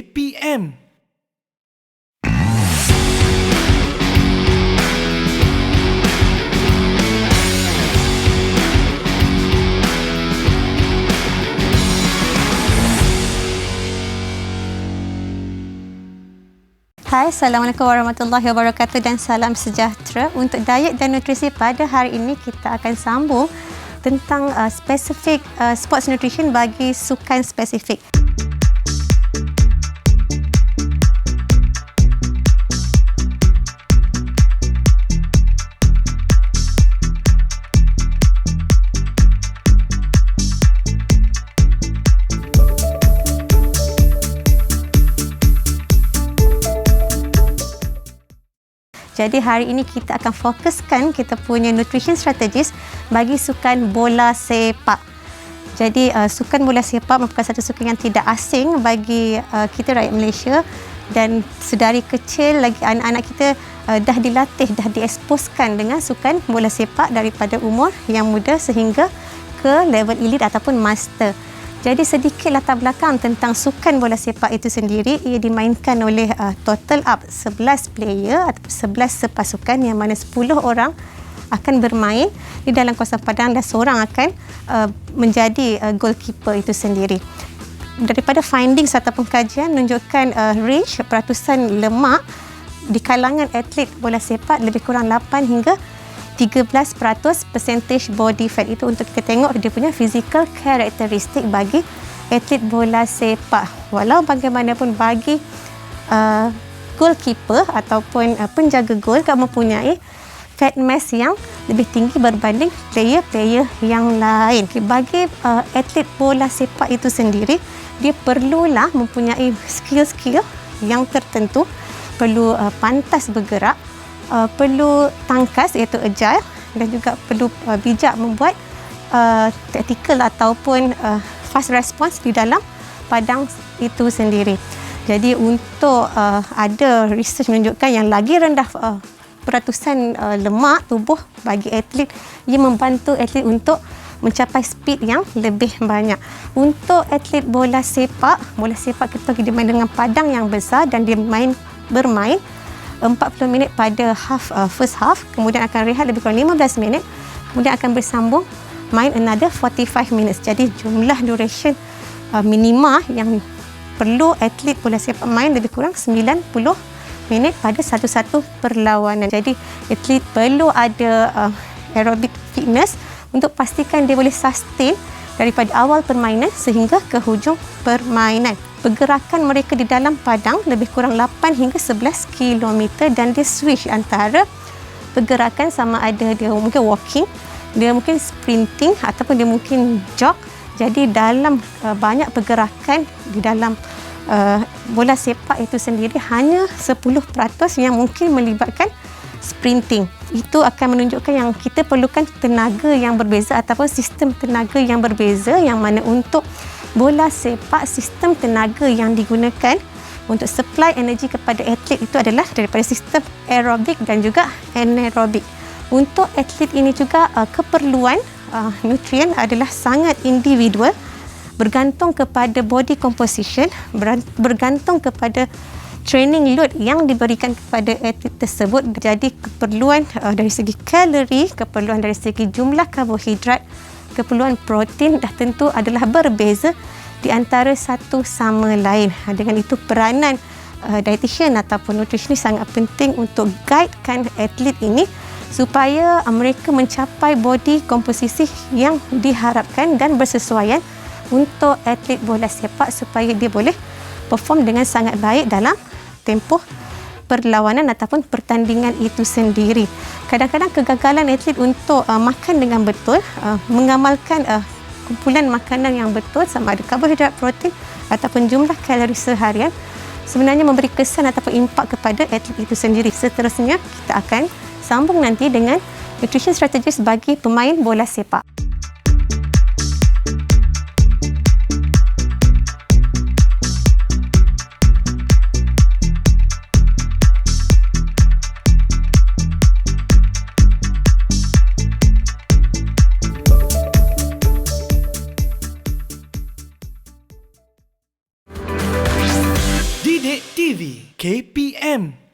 PM. Hai, Assalamualaikum warahmatullahi wabarakatuh dan salam sejahtera. Untuk diet dan nutrisi pada hari ini kita akan sambung tentang spesifik sports nutrition bagi sukan spesifik. Jadi hari ini kita akan fokuskan kita punya nutrition strategis bagi sukan bola sepak. Jadi sukan bola sepak merupakan satu sukan yang tidak asing bagi kita rakyat Malaysia, dan sedari kecil lagi anak-anak kita dah dilatih, dah dieksposkan dengan sukan bola sepak daripada umur yang muda sehingga ke level elite ataupun master. Jadi sedikit latar belakang tentang sukan bola sepak itu sendiri. Ia dimainkan oleh total up 11 player atau 11 sepasukan, yang mana 10 orang akan bermain di dalam kawasan padang dan seorang akan menjadi goalkeeper itu sendiri. Daripada findings ataupun kajian menunjukkan range peratusan lemak di kalangan atlet bola sepak lebih kurang 8 hingga 13% percentage body fat. Itu untuk kita tengok dia punya physical characteristic bagi atlet bola sepak. Walau bagaimanapun bagi goalkeeper ataupun penjaga gol kamu mempunyai fat mass yang lebih tinggi berbanding player-player yang lain. Bagi atlet bola sepak itu sendiri, dia perlulah mempunyai skill-skill yang tertentu, perlu pantas bergerak, perlu tangkas iaitu agile, dan juga perlu bijak membuat tactical ataupun fast response di dalam padang itu sendiri. Jadi untuk ada research menunjukkan yang lagi rendah peratusan lemak tubuh bagi atlet, ia membantu atlet untuk mencapai speed yang lebih banyak. Untuk atlet bola sepak kita dimain dengan padang yang besar dan dia bermain 40 minit pada first half, kemudian akan rehat lebih kurang 15 minit, kemudian akan bersambung main another 45 minutes. Jadi jumlah duration minima yang perlu atlet bola sepak main lebih kurang 90 minit pada satu-satu perlawanan. Jadi atlet perlu ada aerobic fitness untuk pastikan dia boleh sustain daripada awal permainan sehingga ke hujung permainan. Pergerakan mereka di dalam padang lebih kurang 8 hingga 11 km, dan dia switch antara pergerakan sama ada dia mungkin walking, dia mungkin sprinting ataupun dia mungkin jog. Jadi dalam banyak pergerakan di dalam bola sepak itu sendiri, hanya 10% yang mungkin melibatkan sprinting. Itu akan menunjukkan yang kita perlukan tenaga yang berbeza ataupun sistem tenaga yang berbeza, yang mana untuk bola sepak sistem tenaga yang digunakan untuk supply energi kepada atlet itu adalah daripada sistem aerobik dan juga anaerobik. Untuk atlet ini juga keperluan nutrien adalah sangat individual, bergantung kepada body composition, bergantung kepada training load yang diberikan kepada atlet tersebut. Jadi keperluan dari segi kalori, keperluan dari segi jumlah karbohidrat, keperluan protein dah tentu adalah berbeza di antara satu sama lain. Dengan itu peranan dietitian ataupun nutritionist sangat penting untuk guidekan atlet ini supaya mereka mencapai body komposisi yang diharapkan dan bersesuaian untuk atlet bola sepak, supaya dia boleh perform dengan sangat baik dalam tempoh perlawanan ataupun pertandingan itu sendiri. Kadang-kadang kegagalan atlet untuk makan dengan betul, mengamalkan kumpulan makanan yang betul sama ada karbohidrat, protein ataupun jumlah kalori seharian, sebenarnya memberi kesan ataupun impak kepada atlet itu sendiri. Seterusnya kita akan sambung nanti dengan nutrition strategis bagi pemain bola sepak. TV KPM.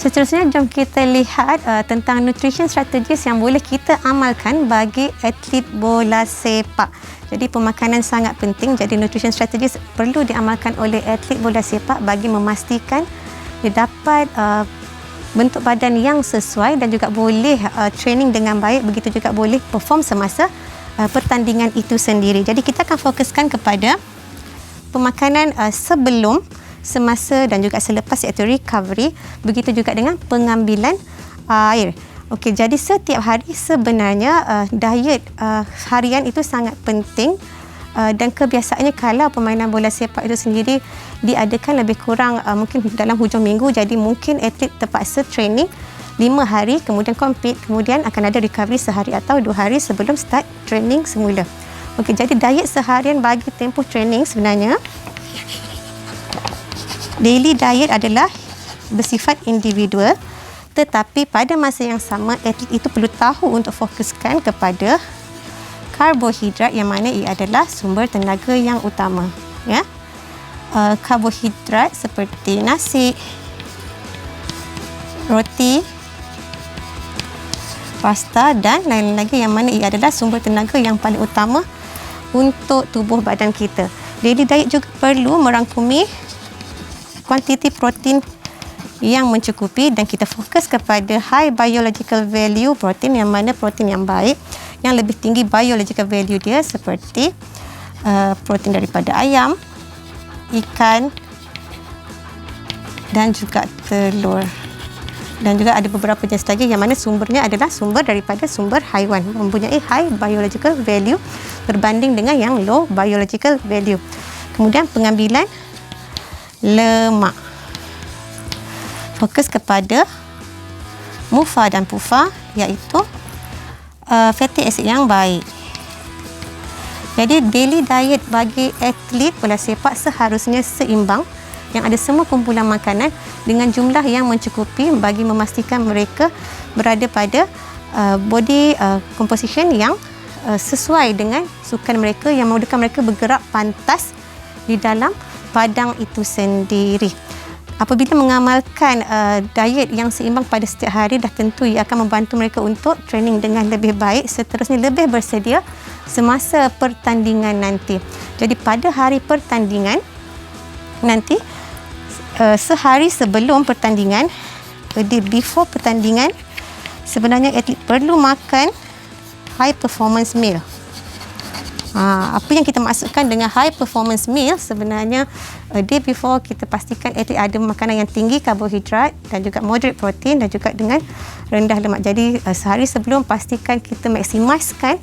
Seterusnya, jom kita lihat tentang nutrition strategies yang boleh kita amalkan bagi atlet bola sepak. Jadi pemakanan sangat penting. Jadi nutrition strategies perlu diamalkan oleh atlet bola sepak bagi memastikan dia dapat bentuk badan yang sesuai dan juga boleh training dengan baik, begitu juga boleh perform semasa pertandingan itu sendiri. Jadi kita akan fokuskan kepada pemakanan sebelum, semasa dan juga selepas, iaitu recovery, begitu juga dengan pengambilan air. Okey, jadi setiap hari sebenarnya diet harian itu sangat penting, dan kebiasaannya kalau permainan bola sepak itu sendiri diadakan lebih kurang mungkin dalam hujung minggu, jadi mungkin atlet terpaksa training 5 hari, kemudian compete, kemudian akan ada recovery sehari atau 2 hari sebelum start training semula. Okey, jadi diet seharian bagi tempoh training sebenarnya, daily diet adalah bersifat individual, tetapi pada masa yang sama atlet itu perlu tahu untuk fokuskan kepada karbohidrat yang mana ia adalah sumber tenaga yang utama. Ya, karbohidrat seperti nasi, roti, pasta dan lain-lain lagi yang mana ia adalah sumber tenaga yang paling utama untuk tubuh badan kita. Daily diet juga perlu merangkumi kuantiti protein yang mencukupi dan kita fokus kepada high biological value protein, yang mana protein yang baik, yang lebih tinggi biological value dia seperti protein daripada ayam, ikan dan juga telur. Dan juga ada beberapa jenis lagi yang mana sumbernya adalah sumber daripada sumber haiwan, mempunyai high biological value berbanding dengan yang low biological value. Kemudian pengambilan lemak, fokus kepada MUFA dan PUFA, iaitu fatty acid yang baik. Jadi daily diet bagi atlet bola sepak seharusnya seimbang, yang ada semua kumpulan makanan dengan jumlah yang mencukupi bagi memastikan mereka berada pada body composition yang sesuai dengan sukan mereka, yang memudahkan mereka bergerak pantas di dalam padang itu sendiri. Apabila mengamalkan diet yang seimbang pada setiap hari, dah tentu ia akan membantu mereka untuk training dengan lebih baik, seterusnya lebih bersedia semasa pertandingan nanti. Jadi pada hari pertandingan nanti, sehari sebelum pertandingan, a day before pertandingan, sebenarnya atlet perlu makan high performance meal. Apa yang kita maksudkan dengan high performance meal, sebenarnya a day before kita pastikan atlet ada makanan yang tinggi karbohidrat dan juga moderate protein dan juga dengan rendah lemak. Jadi sehari sebelum pastikan kita maksimalkan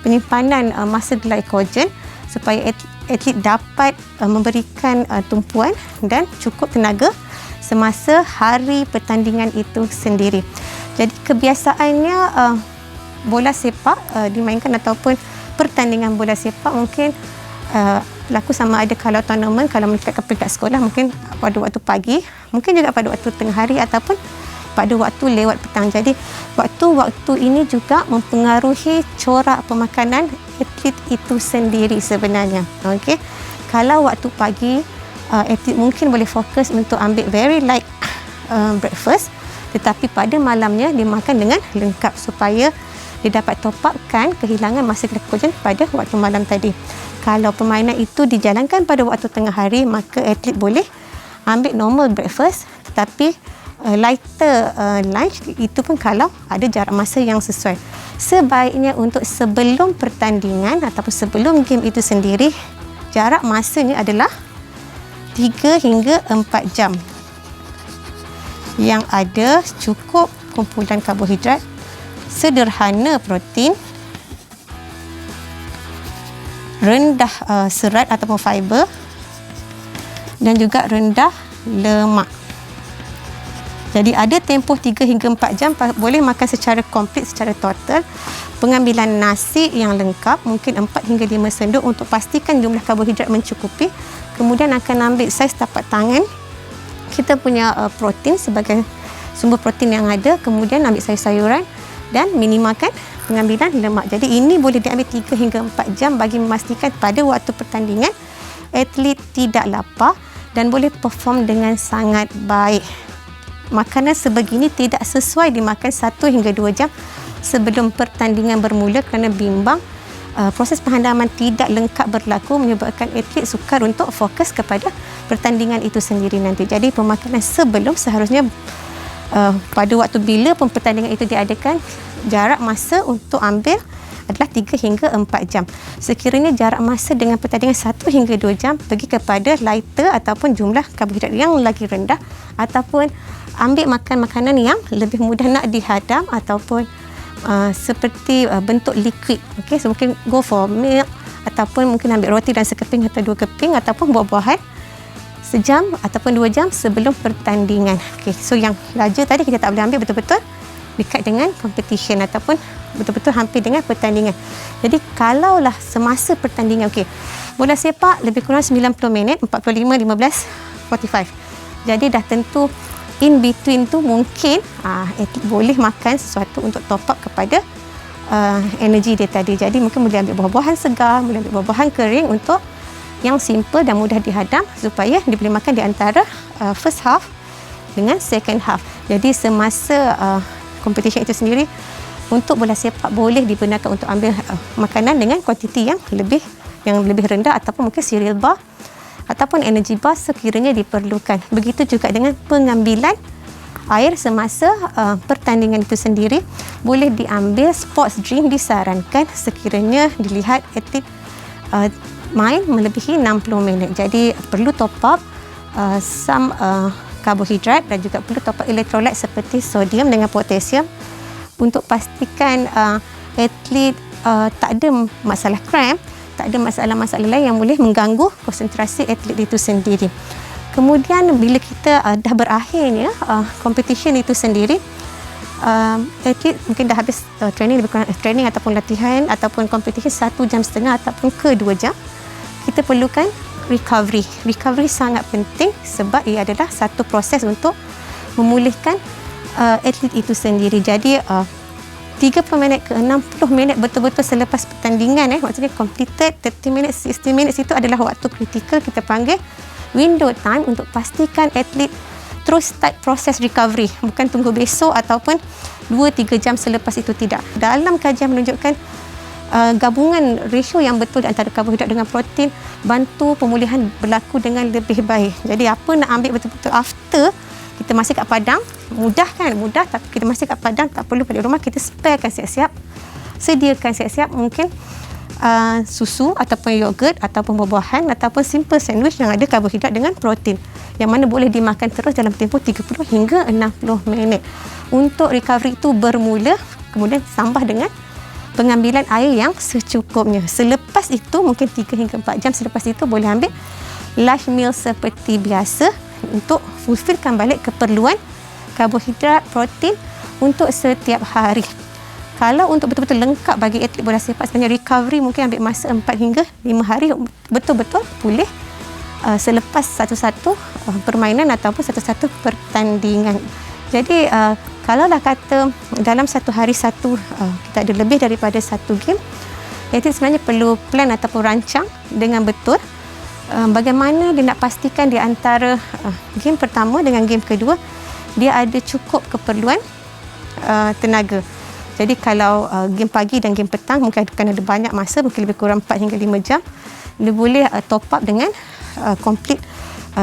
penyimpanan masa glycogen supaya atlet dapat memberikan tumpuan dan cukup tenaga semasa hari pertandingan itu sendiri. Jadi kebiasaannya bola sepak dimainkan ataupun pertandingan bola sepak mungkin berlaku sama ada kalau tournament, kalau melibatkan peringkat sekolah mungkin pada waktu pagi, mungkin juga pada waktu tengah hari ataupun pada waktu lewat petang. Jadi waktu-waktu ini juga mempengaruhi corak pemakanan atlet itu sendiri sebenarnya. Okey, kalau waktu pagi atlet mungkin boleh fokus untuk ambil very light breakfast, tetapi pada malamnya dia makan dengan lengkap supaya dia dapat top upkan kehilangan masa glycogen pada waktu malam tadi. Kalau permainan itu dijalankan pada waktu tengah hari, maka atlet boleh ambil normal breakfast tetapi lighter lunch, itu pun kalau ada jarak masa yang sesuai. Sebaiknya untuk sebelum pertandingan ataupun sebelum game itu sendiri, jarak masanya adalah 3 hingga 4 jam yang ada cukup kumpulan karbohidrat, sederhana protein, rendah serat ataupun fiber, dan juga rendah lemak. Jadi ada tempoh 3 hingga 4 jam boleh makan secara komplit, secara total. Pengambilan nasi yang lengkap, mungkin 4 hingga 5 sendok untuk pastikan jumlah karbohidrat mencukupi. Kemudian akan ambil saiz tapak tangan. Kita punya protein sebagai sumber protein yang ada. Kemudian ambil sayur-sayuran dan minimalkan pengambilan lemak. Jadi ini boleh diambil 3 hingga 4 jam bagi memastikan pada waktu pertandingan atlet tidak lapar dan boleh perform dengan sangat baik. Makanan sebegini tidak sesuai dimakan 1 hingga 2 jam sebelum pertandingan bermula kerana bimbang proses penghandaman tidak lengkap berlaku menyebabkan atlet sukar untuk fokus kepada pertandingan itu sendiri nanti. Jadi pemakanan sebelum seharusnya pada waktu bila pertandingan itu diadakan, jarak masa untuk ambil adalah 3 hingga 4 jam. Sekiranya jarak masa dengan pertandingan 1 hingga 2 jam, pergi kepada lighter ataupun jumlah karbohidrat yang lagi rendah, ataupun ambil makan makanan yang lebih mudah nak dihadam ataupun seperti bentuk liquid. Okay, so mungkin go for milk ataupun mungkin ambil roti dan sekeping atau 2 keping ataupun buah-buahan sejam ataupun 2 jam sebelum pertandingan. Okay, so yang raja tadi kita tak boleh ambil betul-betul dekat dengan competition ataupun betul-betul hampir dengan pertandingan. Jadi kalaulah semasa pertandingan, okey, bola sepak lebih kurang 90 minit, 45, 15, 45. Jadi dah tentu in between tu mungkin atlet boleh makan sesuatu untuk top up kepada energi dia tadi. Jadi mungkin boleh ambil buah-buahan segar, boleh ambil buah-buahan kering untuk yang simple dan mudah dihadam supaya dia boleh makan di antara first half dengan second half. Jadi semasa competition itu sendiri, untuk bola sepak boleh digunakan untuk ambil makanan dengan kuantiti yang lebih rendah ataupun mungkin cereal bar ataupun energy bar sekiranya diperlukan. Begitu juga dengan pengambilan air semasa pertandingan itu sendiri, boleh diambil sports drink disarankan sekiranya dilihat atlet main melebihi 60 minit. Jadi perlu top up some karbohidrat dan juga perlu top up elektrolit seperti sodium dengan potasium untuk pastikan atlet tak ada masalah cramp, tak ada masalah-masalah lain yang boleh mengganggu konsentrasi atlet itu sendiri. Kemudian bila kita dah berakhirnya competition itu sendiri, atlet mungkin dah habis training ataupun latihan ataupun competition 1 jam setengah ataupun ke 2 jam, kita perlukan recovery. Recovery sangat penting sebab ia adalah satu proses untuk memulihkan atlet itu sendiri. Jadi 30 minit ke 60 minit betul-betul selepas pertandingan, maksudnya completed 30 minutes, 60 minutes itu adalah waktu kritikal, kita panggil window time untuk pastikan atlet terus start proses recovery, bukan tunggu besok ataupun 2-3 jam selepas itu, tidak. Dalam kajian menunjukkan gabungan ratio yang betul antara karbohidrat dengan protein bantu pemulihan berlaku dengan lebih baik. Jadi apa nak ambil betul-betul after kita masih kat padang, mudah kan? Mudah, tapi kita masih kat padang, tak perlu balik rumah, kita sparekan siap-siap, sediakan siap-siap mungkin susu ataupun yogurt ataupun buah-buahan ataupun simple sandwich yang ada karbohidrat dengan protein yang mana boleh dimakan terus dalam tempoh 30 hingga 60 minit. Untuk recovery itu bermula, kemudian tambah dengan pengambilan air yang secukupnya. Selepas itu mungkin 3 hingga 4 jam selepas itu boleh ambil lunch meal seperti biasa untuk fulfillkan balik keperluan karbohidrat, protein untuk setiap hari. Kalau untuk betul-betul lengkap bagi atlet bola sepak, sebenarnya recovery mungkin ambil masa 4 hingga 5 hari betul-betul pulih selepas satu-satu permainan ataupun satu-satu pertandingan. Jadi kalau dah kata dalam satu hari kita ada lebih daripada satu game, atlet sebenarnya perlu plan ataupun rancang dengan betul bagaimana dia nak pastikan di antara game pertama dengan game kedua dia ada cukup keperluan tenaga. Jadi kalau game pagi dan game petang mungkin akan ada banyak masa, mungkin lebih kurang 4 hingga 5 jam, dia boleh top up dengan complete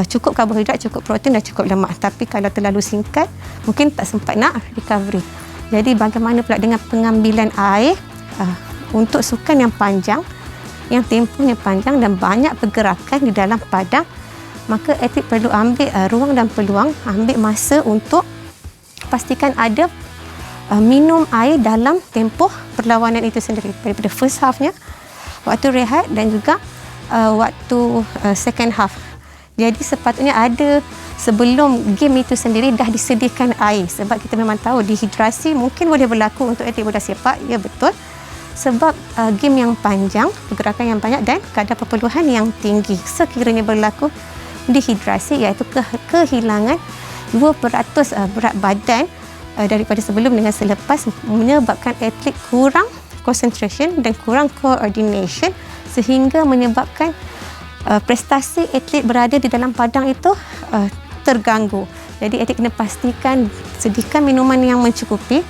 cukup karbohidrat, cukup protein dan cukup lemak. Tapi kalau terlalu singkat, mungkin tak sempat nak recovery. Jadi bagaimana pula dengan pengambilan air untuk sukan yang panjang, yang tempohnya panjang dan banyak pergerakan di dalam padang, maka atlet perlu ambil ruang dan peluang, ambil masa untuk pastikan ada minum air dalam tempoh perlawanan itu sendiri, daripada first half-nya, waktu rehat dan juga waktu second half. Jadi sepatutnya ada sebelum game itu sendiri dah disediakan air, sebab kita memang tahu dehidrasi mungkin boleh berlaku untuk atlet bola sepak, ya betul, sebab game yang panjang, pergerakan yang banyak dan kadar perpuluhan yang tinggi. Sekiranya berlaku dehidrasi, iaitu kehilangan 2% berat badan daripada sebelum dengan selepas, menyebabkan atlet kurang concentration dan kurang coordination, sehingga menyebabkan prestasi atlet berada di dalam padang itu terganggu. Jadi atlet kena pastikan sediakan minuman yang mencukupi,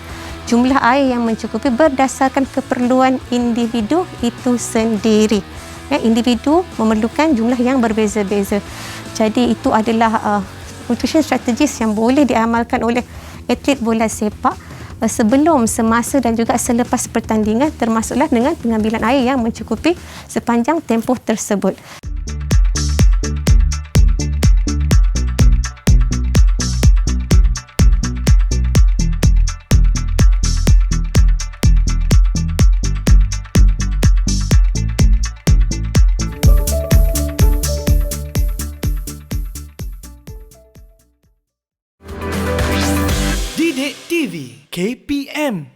jumlah air yang mencukupi berdasarkan keperluan individu itu sendiri. Individu memerlukan jumlah yang berbeza-beza. Jadi itu adalah nutrition strategis yang boleh diamalkan oleh atlet bola sepak sebelum, semasa dan juga selepas pertandingan, termasuklah dengan pengambilan air yang mencukupi sepanjang tempoh tersebut. Didik TV KPM.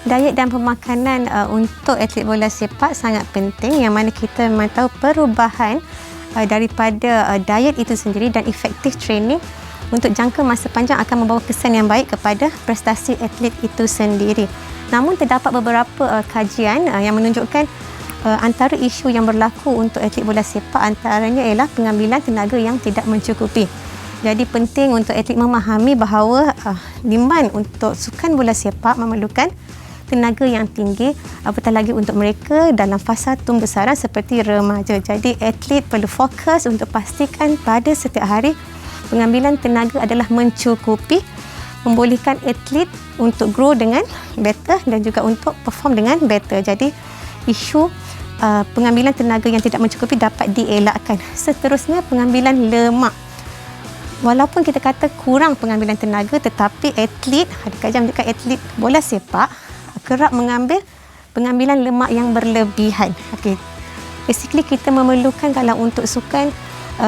Diet dan pemakanan untuk atlet bola sepak sangat penting, yang mana kita memang tahu perubahan daripada diet itu sendiri dan efektif training untuk jangka masa panjang akan membawa kesan yang baik kepada prestasi atlet itu sendiri. Namun terdapat beberapa kajian yang menunjukkan antara isu yang berlaku untuk atlet bola sepak antaranya ialah pengambilan tenaga yang tidak mencukupi. Jadi penting untuk atlet memahami bahawa demand untuk sukan bola sepak memerlukan tenaga yang tinggi, apatah lagi untuk mereka dalam fasa tumbesaran seperti remaja. Jadi atlet perlu fokus untuk pastikan pada setiap hari pengambilan tenaga adalah mencukupi, membolehkan atlet untuk grow dengan better dan juga untuk perform dengan better. Jadi isu pengambilan tenaga yang tidak mencukupi dapat dielakkan. Seterusnya, pengambilan lemak. Walaupun kita kata kurang pengambilan tenaga, tetapi atlet, ada kajian menunjukkan atlet bola sepak kerap mengambil pengambilan lemak yang berlebihan. Okey. Basically kita memerlukan, kalau untuk sukan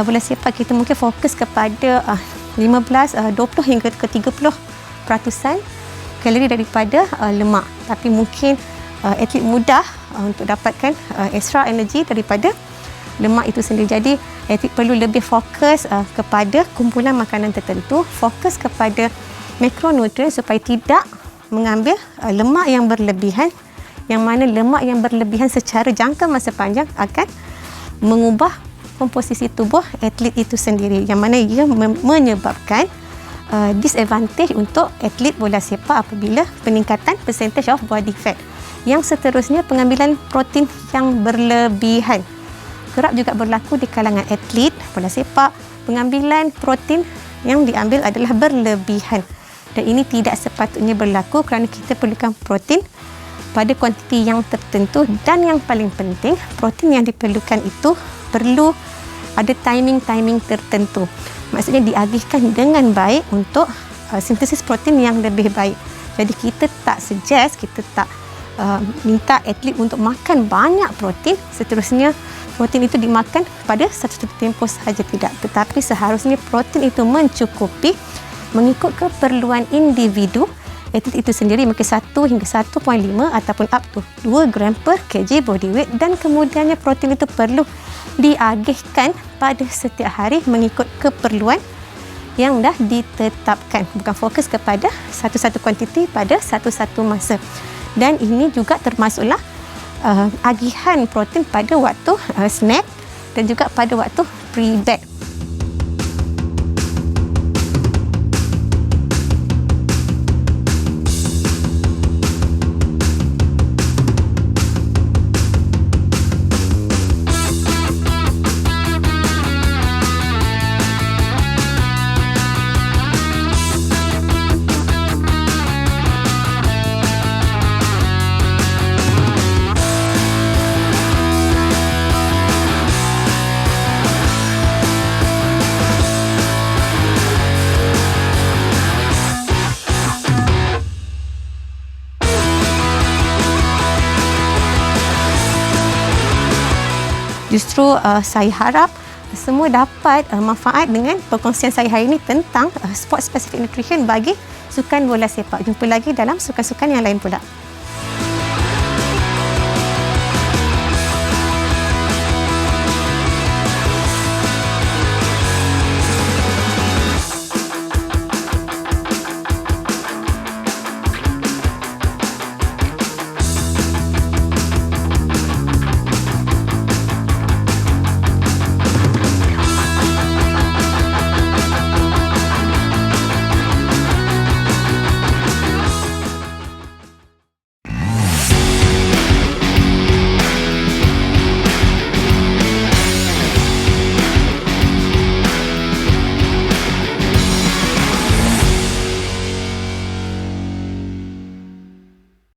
bola sepak, kita mungkin fokus kepada 15, 20 hingga ke 30% kalori daripada lemak. Tapi mungkin atlet mudah untuk dapatkan extra energy daripada lemak itu sendiri. Jadi atlet perlu lebih fokus kepada kumpulan makanan tertentu, fokus kepada makronutrien supaya tidak mengambil lemak yang berlebihan, yang mana lemak yang berlebihan secara jangka masa panjang akan mengubah komposisi tubuh atlet itu sendiri, yang mana ia menyebabkan disadvantage untuk atlet bola sepak apabila peningkatan percentage of body fat. Yang seterusnya, pengambilan protein yang berlebihan kerap juga berlaku di kalangan atlet bola sepak. Pengambilan protein yang diambil adalah berlebihan, dan ini tidak sepatutnya berlaku kerana kita perlukan protein pada kuantiti yang tertentu, dan yang paling penting, protein yang diperlukan itu perlu ada timing tertentu. Maksudnya diagihkan dengan baik untuk sintesis protein yang lebih baik. Jadi kita tak suggest, kita tak minta atlet untuk makan banyak protein, seterusnya protein itu dimakan pada satu tempoh sahaja, tidak. Tetapi seharusnya protein itu mencukupi mengikut keperluan individu atlet itu sendiri, mungkin 1 hingga 1.5 ataupun up to 2 gram per kg body weight, dan kemudiannya protein itu perlu diagihkan pada setiap hari mengikut keperluan yang dah ditetapkan, bukan fokus kepada satu-satu kuantiti pada satu-satu masa. Dan ini juga termasuklah agihan protein pada waktu snack dan juga pada waktu pre-bed. Justru saya harap semua dapat manfaat dengan perkongsian saya hari ini tentang sport specific nutrition bagi sukan bola sepak. Jumpa lagi dalam sukan-sukan yang lain pula.